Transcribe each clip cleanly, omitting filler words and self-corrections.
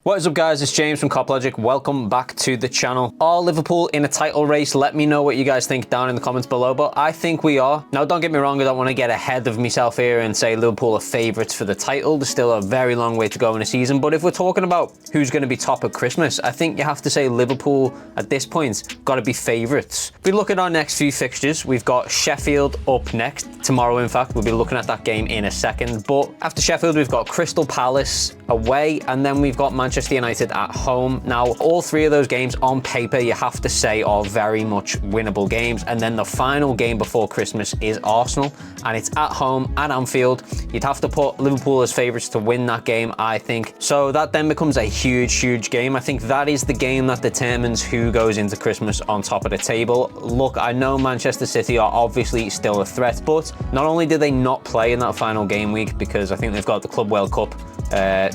What is up, guys? It's James from Cop Logic. Welcome back to the channel. Are Liverpool in a title race? Let me know what you guys think down in the comments below, but I think we are. Now, don't get me wrong, I don't want to get ahead of myself here and say Liverpool are favourites for the title. There's still a very long way to go in the season, but if we're talking about who's going to be top at Christmas, I think you have to say Liverpool at this point got to be favourites. If we look at our next few fixtures, we've got Sheffield up next. Tomorrow, in fact, we'll be looking at that game in a second, but after Sheffield, we've got Crystal Palace away, and then we've got Manchester United at home. Now, all three of those games on paper, you have to say, are very much winnable games. And then the final game before Christmas is Arsenal, and it's at home at Anfield. You'd have to put Liverpool as favourites to win that game, I think. So that then becomes a huge game. I think that is the game that determines who goes into Christmas on top of the table. Look, I know Manchester City are obviously still a threat, but not only did they not play in that final game week because I think they've got the Club World Cup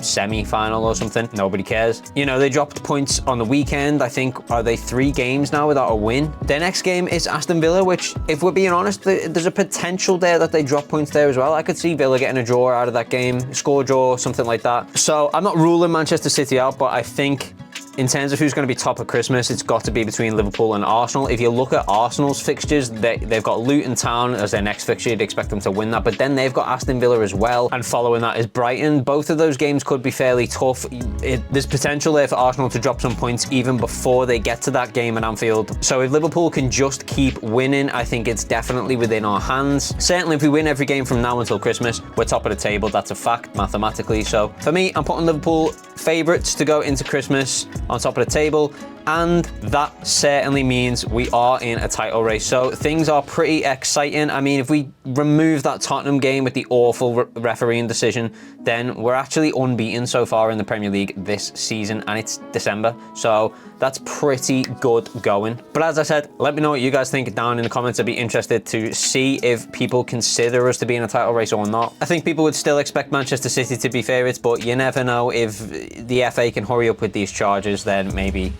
semi-final or something, nobody cares. You know, they dropped points on the weekend. I think, are they 3 games now without a win? Their next game is Aston Villa, which, if we're being honest, there's a potential there that they drop points there as well. I could see Villa getting a draw out of that game, score draw, something like that. So I'm not ruling Manchester City out, but I think in terms of who's going to be top at Christmas, it's got to be between Liverpool and Arsenal. If you look at Arsenal's fixtures, they've got Luton Town as their next fixture. You'd expect them to win that, but then they've got Aston Villa as well, and following that is Brighton. Both of those games could be fairly tough. There's potential there for Arsenal to drop some points even before they get to that game at Anfield. So if Liverpool can just keep winning, I think it's definitely within our hands. Certainly if we win every game from now until Christmas, we're top of the table. That's a fact mathematically. So for me, I'm putting Liverpool favourites to go into Christmas on top of the table, and that certainly means we are in a title race. So things are pretty exciting. I mean, if we remove that Tottenham game with the awful refereeing decision, then we're actually unbeaten so far in the Premier League this season, and it's December, so that's pretty good going. But as I said, let me know what you guys think down in the comments. I'd be interested to see if people consider us to be in a title race or not. I think people would still expect Manchester City to be favourites, but you never know. If the FA can hurry up with these charges, then maybe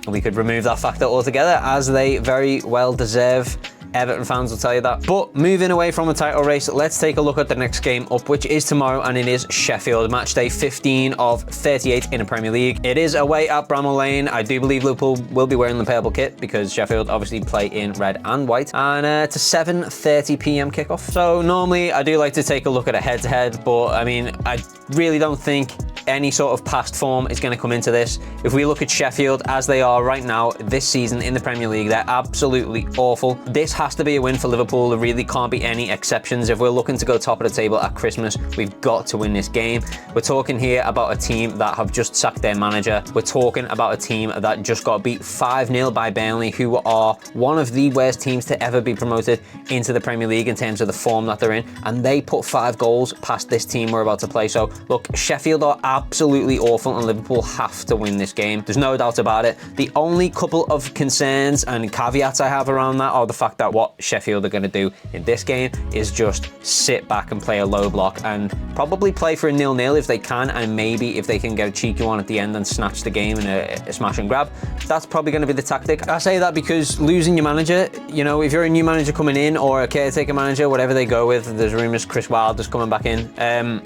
we could remove that factor altogether, as they very well deserve. Everton fans will tell you that. But moving away from the title race, let's take a look at the next game up, which is tomorrow, and it is Sheffield. Match day 15 of 38 in the Premier League. It is away at Bramall Lane. I do believe Liverpool will be wearing the purple kit because Sheffield obviously play in red and white. And it's a 7:30 p.m. kickoff. So normally I do like to take a look at a head-to-head, but I mean, I really don't think any sort of past form is going to come into this. If we look at Sheffield as they are right now this season in the Premier League, they're absolutely awful. This has to be a win for Liverpool. There really can't be any exceptions. If we're looking to go top of the table at Christmas, we've got to win this game. We're talking here about a team that have just sacked their manager. We're talking about a team that just got beat 5-0 by Burnley, who are one of the worst teams to ever be promoted into the Premier League in terms of the form that they're in, and they put 5 goals past this team we're about to play. So look, Sheffield are absolutely awful, and Liverpool have to win this game. There's no doubt about it. The only couple of concerns and caveats I have around that are the fact that what Sheffield are going to do in this game is just sit back and play a low block and probably play for a 0-0 if they can, and maybe if they can get a cheeky one at the end and snatch the game in a smash and grab, that's probably going to be the tactic. I say that because losing your manager, you know, if you're a new manager coming in or a caretaker manager, whatever they go with, there's rumours Chris Wilder's coming back in,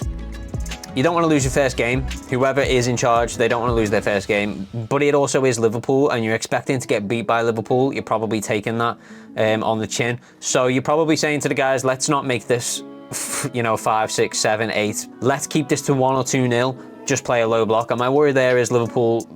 you don't want to lose your first game. Whoever is in charge, they don't want to lose their first game. But it also is Liverpool, and you're expecting to get beat by Liverpool. You're probably taking that on the chin. So you're probably saying to the guys, let's not make this, you know, 5, 6, 7, 8. Let's keep this to 1 or 2-0. Just play a low block. And my worry there is Liverpool,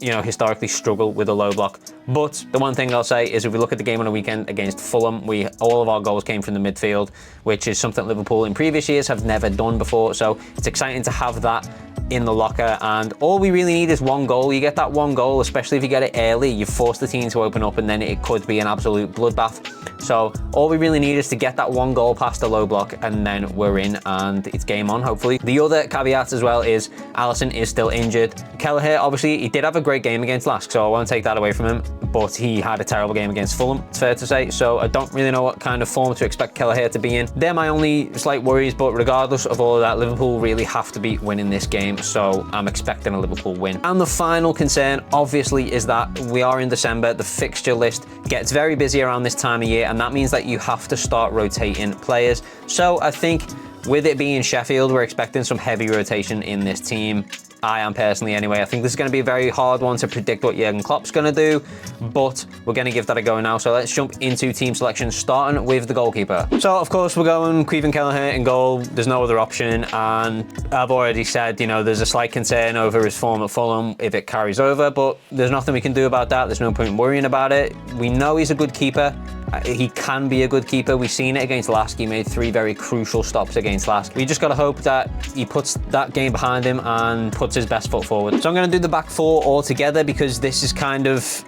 you know, historically struggle with a low block. But the one thing I'll say is if we look at the game on the weekend against Fulham, all of our goals came from the midfield, which is something Liverpool in previous years have never done before. So it's exciting to have that in the locker, and all we really need is 1 goal. You get that 1 goal, especially if you get it early, you force the team to open up, and then it could be an absolute bloodbath. So all we really need is to get that 1 goal past the low block, and then we're in, and it's game on, hopefully. The other caveat as well is Alisson is still injured. Kelleher, obviously, he did have a great game against Lask, so I won't take that away from him, but he had a terrible game against Fulham, it's fair to say. So I don't really know what kind of form to expect Kelleher to be in. They're my only slight worries, but regardless of all of that, Liverpool really have to be winning this game. So I'm expecting a Liverpool win. And the final concern, obviously, is that we are in December. The fixture list gets very busy around this time of year, and that means that you have to start rotating players. So I think with it being Sheffield, we're expecting some heavy rotation in this team. I am personally anyway. I think this is going to be a very hard one to predict what Jurgen Klopp's going to do, but we're going to give that a go now. So let's jump into team selection, starting with the goalkeeper. So of course we're going Caoimhin Kelleher in goal. There's no other option, and I've already said, you know, there's a slight concern over his form at Fulham if it carries over, but there's nothing we can do about that. There's no point in worrying about it. We know he's a good keeper. He can be a good keeper. We've seen it against Lask. He made 3 very crucial stops against Lask. We just got to hope that he puts that game behind him and puts his best foot forward. So I'm going to do the back 4 all together because this is kind of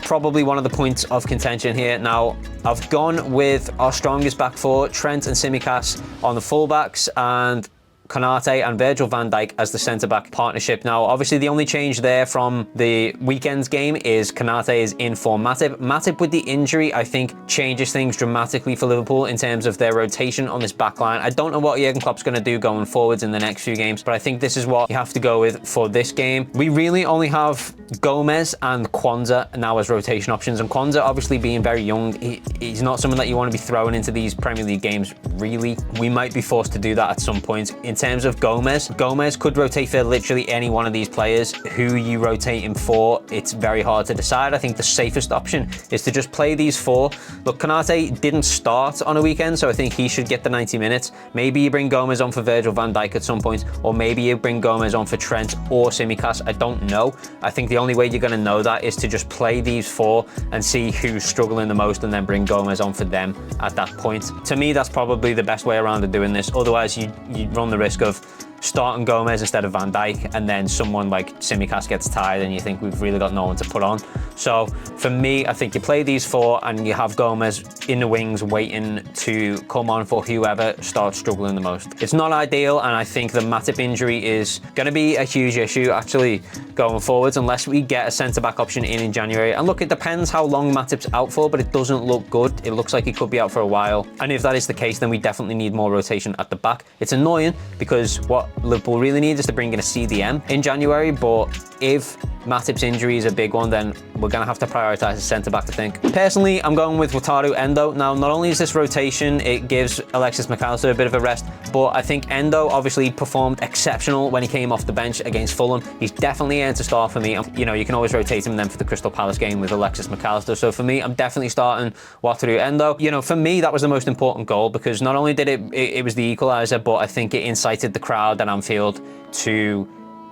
probably one of the points of contention here. Now, I've gone with our strongest back 4, Trent and Tsimikas on the fullbacks, and Konate and Virgil van Dijk as the centre-back partnership. Now, obviously, the only change there from the weekend's game is Konate is in for Matip. Matip with the injury, I think, changes things dramatically for Liverpool in terms of their rotation on this back line. I don't know what Jurgen Klopp's going to do going forwards in the next few games, but I think this is what you have to go with for this game. We really only have Gomez and Kwanzaa now as rotation options, and Kwanzaa obviously being very young, he's not someone that you want to be throwing into these Premier League games, really. We might be forced to do that at some point. In terms of Gomez could rotate for literally any one of these players. Who you rotate him for, it's very hard to decide. I think the safest option is to just play these 4. Look, Konate didn't start on a weekend, so I think he should get the 90 minutes. Maybe you bring Gomez on for Virgil van Dijk at some point, or maybe you bring Gomez on for Trent or Tsimikas. I don't know. I think the only way you're going to know that is to just play these 4 and see who's struggling the most, and then bring Gomez on for them at that point. To me, that's probably the best way around of doing this. Otherwise, you run the risk of starting Gomez instead of Van Dijk, and then someone like Tsimikas gets tired and you think we've really got no one to put on. So for me, I think you play these 4 and you have Gomez in the wings waiting to come on for whoever starts struggling the most. It's not ideal, and I think the Matip injury is going to be a huge issue actually going forwards unless we get a centre-back option in January. And look, it depends how long Matip's out for, but it doesn't look good. It looks like he could be out for a while, and if that is the case, then we definitely need more rotation at the back. It's annoying because what Liverpool really need is to bring in a CDM in January, but if Matip's injury is a big one, then we're going to have to prioritise a centre-back, I think. Personally, I'm going with Wataru Endo. Now, not only is this rotation, it gives Alexis Mac Allister a bit of a rest, but I think Endo obviously performed exceptional when he came off the bench against Fulham. He's definitely earned a start for me. You know, you can always rotate him then for the Crystal Palace game with Alexis Mac Allister. So for me, I'm definitely starting Wataru Endo. You know, for me, that was the most important goal because not only did it was the equaliser, but I think it incited the crowd at Anfield to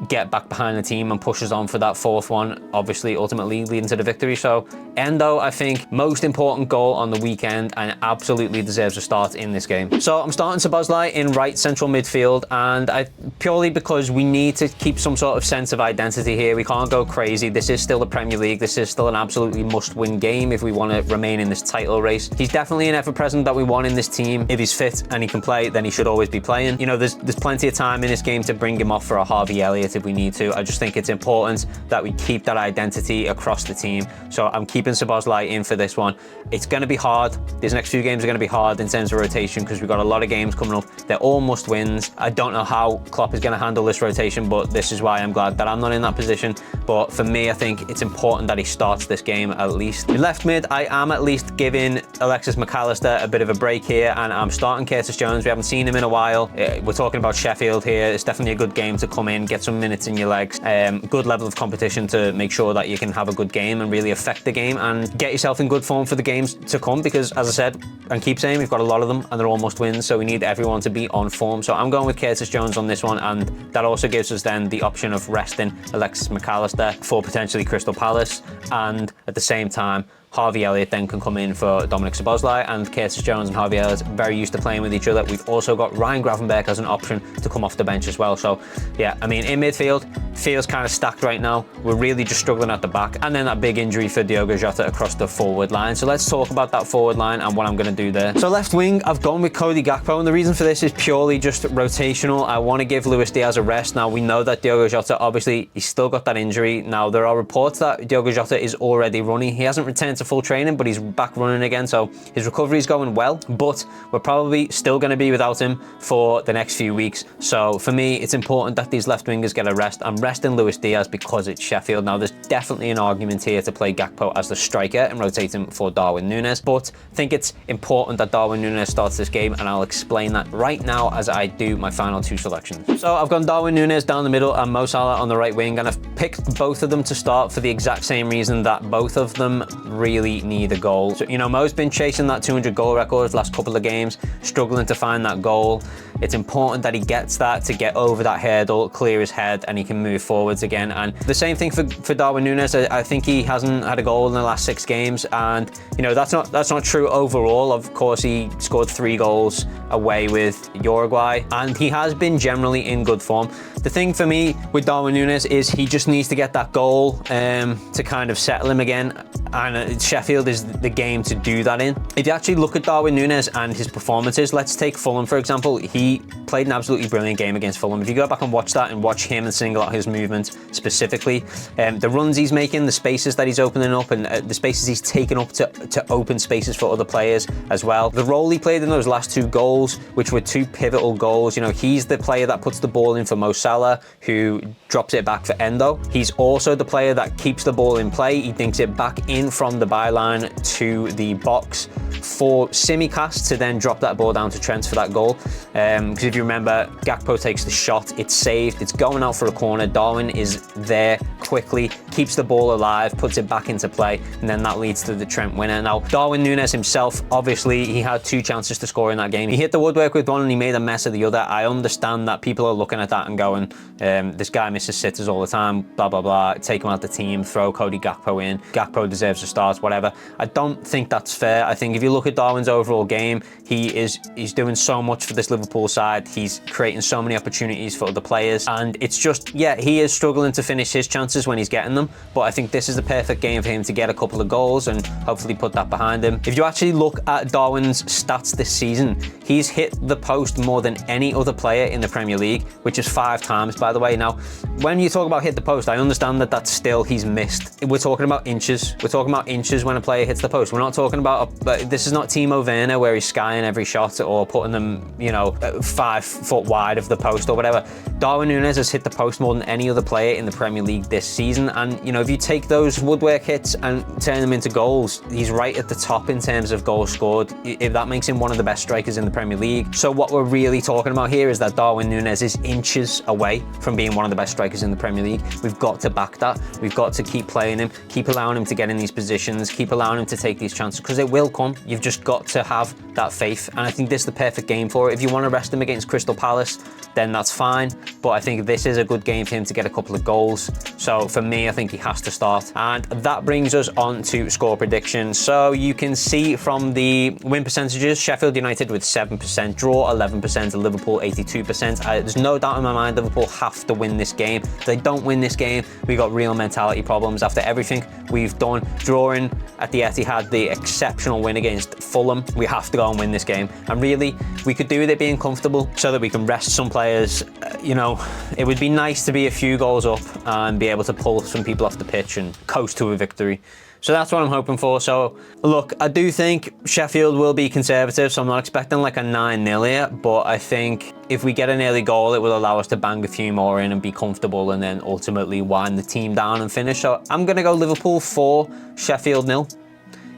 get back behind the team and push us on for that 4th one, obviously ultimately leading to the victory. So Endo, I think, most important goal on the weekend and absolutely deserves a start in this game. So I'm starting Szoboszlai in right central midfield, and purely because we need to keep some sort of sense of identity here. We can't go crazy. This is still the Premier League. This is still an absolutely must-win game if we want to remain in this title race. He's definitely an ever-present that we want in this team. If he's fit and he can play, then he should always be playing. You know, there's plenty of time in this game to bring him off for a Harvey Elliott if we need to. I just think it's important that we keep that identity across the team. So I'm keeping Szoboszlai in for this one. It's going to be hard. These next few games are going to be hard in terms of rotation because we've got a lot of games coming up. They're all must-wins. I don't know how Klopp is going to handle this rotation, but this is why I'm glad that I'm not in that position. But for me, I think it's important that he starts this game at least. In left mid, I am at least giving Alexis Mac Allister a bit of a break here, and I'm starting Curtis Jones. We haven't seen him in a while. We're talking about Sheffield here. It's definitely a good game to come in, get some minutes in your legs. Good level of competition to make sure that you can have a good game and really affect the game and get yourself in good form for the games to come, because as I said and keep saying, we've got a lot of them and they're all must wins, so we need everyone to be on form. So I'm going with Curtis Jones on this one, and that also gives us then the option of resting Alexis Mac Allister for potentially Crystal Palace, and at the same time Harvey Elliott then can come in for Dominic Szoboszlai, and Curtis Jones and Harvey Elliott very used to playing with each other. We've also got Ryan Gravenberch as an option to come off the bench as well. So yeah, I mean, in midfield, feels kind of stacked right now. We're really just struggling at the back, and then that big injury for Diogo Jota across the forward line. So let's talk about that forward line and what I'm going to do there. So left wing, I've gone with Cody Gakpo, and the reason for this is purely just rotational. I want to give Luis Diaz a rest. Now, we know that Diogo Jota, obviously, he's still got that injury. Now, there are reports that Diogo Jota is already running. He hasn't returned to to full training, but he's back running again, so his recovery is going well, but we're probably still going to be without him for the next few weeks. So for me, it's important that these left wingers get a rest. I'm resting Luis Diaz because it's Sheffield. Now, there's definitely an argument here to play Gakpo as the striker and rotate him for Darwin Núñez, but I think it's important that Darwin Núñez starts this game, and I'll explain that right now as I do my final two selections. So I've gone Darwin Núñez down the middle and Mo Salah on the right wing, and I've picked both of them to start for the exact same reason that both of them really need a goal. So, you know, Mo's been chasing that 200 goal record the last couple of games, struggling to find that goal. It's important that he gets that to get over that hurdle, clear his head, and he can move forwards again. And the same thing for Darwin Núñez. I think he hasn't had a goal in the last 6 games, and you know that's not true overall. Of course, he scored 3 goals away with Uruguay, and he has been generally in good form. The thing for me with Darwin Núñez is he just needs to get that goal to kind of settle him again, and Sheffield is the game to do that in. If you actually look at Darwin Núñez and his performances, let's take Fulham for example. He played an absolutely brilliant game against Fulham. If you go back and watch that and watch him and single out his movement specifically, the runs he's making, the spaces that he's opening up, and the spaces he's taken up to open spaces for other players as well. The role he played in those last 2 goals, which were 2 pivotal goals, you know, he's the player that puts the ball in for Mo Salah, who drops it back for Endo. He's also the player that keeps the ball in play. He dinks it back in from the byline to the box for Tsimikas to then drop that ball down to Trent for that goal. Because if you remember, Gakpo takes the shot, it's saved, it's going out for a corner, Darwin is there quickly, keeps the ball alive, puts it back into play, and then that leads to the Trent winner. Now, Darwin Núñez himself, obviously, he had 2 chances to score in that game. He hit the woodwork with one and he made a mess of the other. I understand that people are looking at that and going, this guy misses sitters all the time, blah, blah, blah, take him out the team, throw Cody Gakpo in, Gakpo deserves to start, whatever. I don't think that's fair. I think if you look at Darwin's overall game, he's doing so much for this Liverpool side. He's creating so many opportunities for other players, and it's just, yeah, he is struggling to finish his chances when he's getting them, but I think this is the perfect game for him to get a couple of goals and hopefully put that behind him. If you actually look at Darwin's stats this season, he's hit the post more than any other player in the Premier League, which is 5 times, by the way. Now, when you talk about hit the post, I understand that that's still he's missed. We're talking about inches. We're talking about inches when a player hits the post. We're not talking about, this is not Timo Werner where he's skying every shot or putting them, you know, 5 foot wide of the post or whatever. Darwin Núñez has hit the post more than any other player in the Premier League this season, and you know, if you take those woodwork hits and turn them into goals, he's right at the top in terms of goals scored. If that makes him one of the best strikers in the Premier League. So what we're really talking about here is that Darwin Núñez is inches away from being one of the best strikers in the Premier League. We've got to back that. We've got to keep playing him, keep allowing him to get in these positions, keep allowing him to take these chances, because it will come. You've just got to have that faith, and I think this is the perfect game for it. If you want to rest him against Crystal Palace, then that's fine, but I think this is a good game for him to get a couple of goals. So for me, I think he has to start, and that brings us on to score predictions. So you can see from the win percentages, Sheffield United with 7%, draw 11%, and Liverpool 82%. There's no doubt in my mind Liverpool have to win this game. If they don't win this game, we got real mentality problems after everything we've done. Drawing at the Etihad, the exceptional win against Fulham, we have to go and win this game. And really, we could do with it being comfortable so that we can rest some players. You know, it would be nice to be a few goals up and be able to pull some people off the pitch and coast to a victory. So that's what I'm hoping for. So look, I do think Sheffield will be conservative, so I'm not expecting like a 9-0 here, but I think if we get an early goal, it will allow us to bang a few more in and be comfortable, and then ultimately wind the team down and finish. So I'm going to go Liverpool 4, Sheffield 0.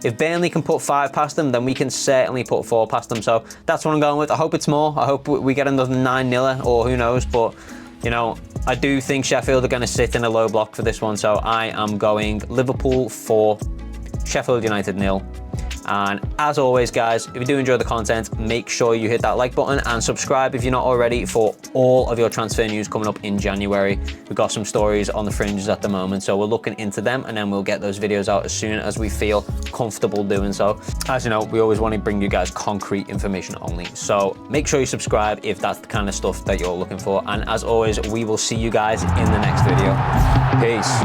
If Burnley can put 5 past them, then we can certainly put 4 past them. So that's what I'm going with. I hope it's more. I hope we get another 9-0 or who knows, but you know, I do think Sheffield are going to sit in a low block for this one. So I am going Liverpool 4, Sheffield United 0. And as always, guys, if you do enjoy the content, make sure you hit that like button and subscribe if you're not already for all of your transfer news coming up in January. We've got some stories on the fringes at the moment, so we're looking into them, and then we'll get those videos out as soon as we feel comfortable doing so. As you know, we always want to bring you guys concrete information only, so make sure you subscribe if that's the kind of stuff that you're looking for. And as always, we will see you guys in the next video. Peace.